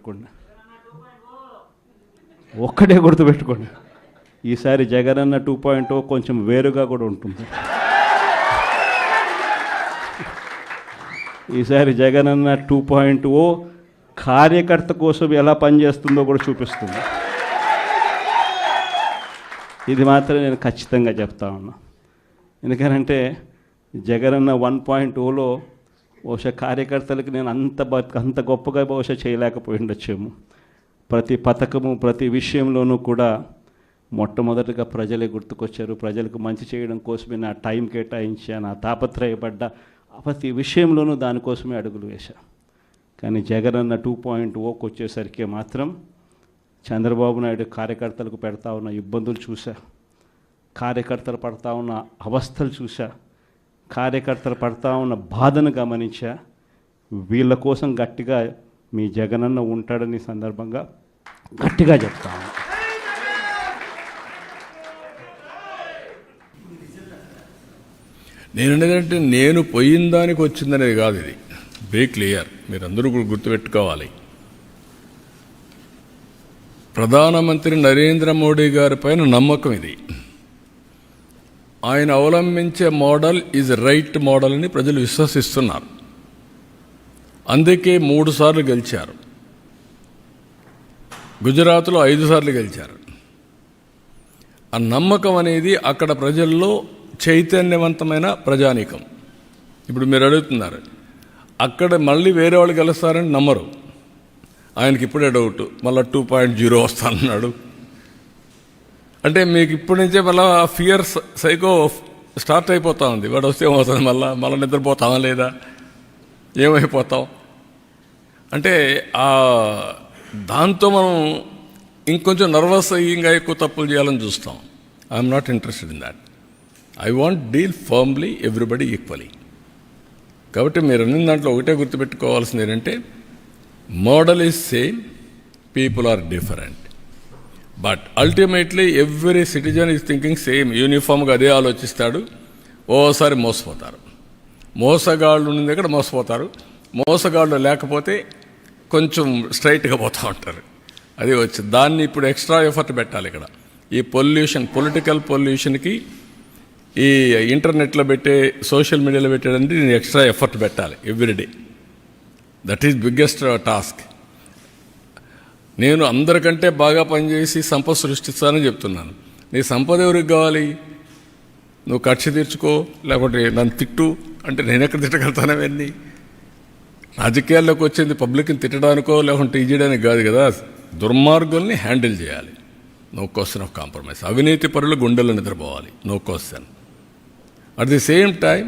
గుర్తుపెట్టుకోండి, ఒక్కటే గుర్తుపెట్టుకోండి, ఈసారి జగనన్న 2.0 కొంచెం వేరుగా కూడా ఉంటుంది. ఈసారి జగనన్న 2.0 కార్యకర్త కోసం ఎలా పనిచేస్తుందో కూడా చూపిస్తుంది. ఇది మాత్రం నేను ఖచ్చితంగా చెప్తా ఉన్నా. ఎందుకనంటే జగనన్న 1.0లో బహుశా కార్యకర్తలకి నేను అంత గొప్పగా బహుశా చేయలేకపోయి ఉండొచ్చేమో. ప్రతి పథకము ప్రతి విషయంలోనూ కూడా మొట్టమొదటిగా ప్రజలే గుర్తుకొచ్చారు. ప్రజలకు మంచి చేయడం కోసమే నా టైం కేటాయించా, నా తాపత్రయపడ్డా, ప్రతి విషయంలోనూ దానికోసమే అడుగులు వేశా. కానీ జగనన్న 2.0కి వచ్చేసరికి మాత్రం చంద్రబాబు నాయుడు కార్యకర్తలకు పెడతా ఉన్న ఇబ్బందులు చూసా, కార్యకర్తలు పడతా ఉన్న అవస్థలు చూసా, కార్యకర్తలు పడతా ఉన్న బాధను గమనించా. వీళ్ళ కోసం గట్టిగా మీ జగనన్న ఉంటాడని సందర్భంగా గట్టిగా చెప్తాను. నేనంటే నేను పోయిన దానికి వచ్చిందనేది కాదు, ఇది వెరీ క్లియర్, మీరందరూ కూడా గుర్తుపెట్టుకోవాలి. ప్రధానమంత్రి నరేంద్ర మోడీ గారి పైన నమ్మకం ఇది. ఆయన అవలంబించే మోడల్ ఈజ్ రైట్ మోడల్ అని ప్రజలు విశ్వసిస్తున్నారు. అందుకే 3 సార్లు గెలిచారు, గుజరాత్లో 5 సార్లు గెలిచారు. ఆ నమ్మకం అనేది అక్కడ ప్రజల్లో చైతన్యవంతమైన ప్రజానీకం. ఇప్పుడు మీరు అడుగుతున్నారు, అక్కడ మళ్ళీ వేరే వాళ్ళు గెలుస్తారని నమ్మరు. ఆయనకి ఇప్పుడే డౌట్, మళ్ళీ 2.0 వస్తానన్నాడు అంటే మీకు ఇప్పటి నుంచే మళ్ళీ ఫియర్ సైకో స్టార్ట్ అయిపోతా ఉంది. వాడు వస్తే ఏమవుతుంది, మళ్ళీ నిద్రపోతామా లేదా, ఏమైపోతాం అంటే దాంతో మనం ఇంకొంచెం నర్వస్ అయ్యి ఇంకా ఎక్కువ తప్పులు చేయాలని చూస్తాం. I'm not interested in that. I want deal firmly everybody equally. కాబట్టి మీరు అన్ని దాంట్లో ఒకటే గుర్తుపెట్టుకోవాల్సింది ఏంటంటే, model is same, people are different, but ultimately every citizen is thinking same. యూనిఫామ్గా అదే ఆలోచిస్తాడు. ఓసారి మోసపోతారు, మోసగాళ్ళు ఉన్న దగ్గర మోసపోతారు, మోసగాళ్ళు లేకపోతే కొంచెం స్ట్రైట్గా పోతూ ఉంటారు. అది వచ్చి దాన్ని ఇప్పుడు ఎక్స్ట్రా ఎఫర్ట్ పెట్టాలి. ఇక్కడ ఈ పొలిటికల్ పొల్యూషన్కి ఈ ఇంటర్నెట్లో పెట్టే సోషల్ మీడియాలో పెట్టేదంటే నేను ఎక్స్ట్రా ఎఫర్ట్ పెట్టాలి everyday. That is biggest task. నేను అందరికంటే బాగా పనిచేసి సంపద సృష్టిస్తానని చెప్తున్నాను. నీ సంపద ఎవరికి కావాలి? నువ్వు కక్ష తీర్చుకో, లేకపోతే నన్ను తిట్టు అంటే నేను ఎక్కడ తిట్టగలుగుతానవన్నీ? రాజకీయాల్లోకి వచ్చింది పబ్లిక్ని తిట్టడానికో లేకుంటే ఇది చేయడానికి కాదు కదా. దుర్మార్గుల్ని హ్యాండిల్ చేయాలి, నో క్వశ్చన్ ఆఫ్ కాంప్రమైజ్. అవినీతి పరులు గుండెల్లో నిద్రపోవాలి, no question. At the same time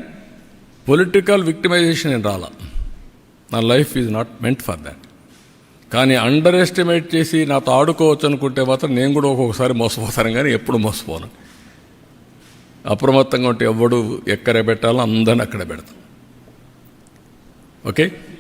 political victimisation ఏం రాలా. నా life is not meant for that. కానీ అండర్ ఎస్టిమేట్ చేసి నాతో ఆడుకోవచ్చు అనుకుంటే మాత్రం నేను కూడా ఒక్కొక్కసారి మోసపోతాను, కానీ ఎప్పుడు మోసపోను. అప్రమత్తంగా ఉంటే ఎవడు ఎక్కడ పెట్టాలో అందరిని అక్కడ పెడతాం. ఓకే.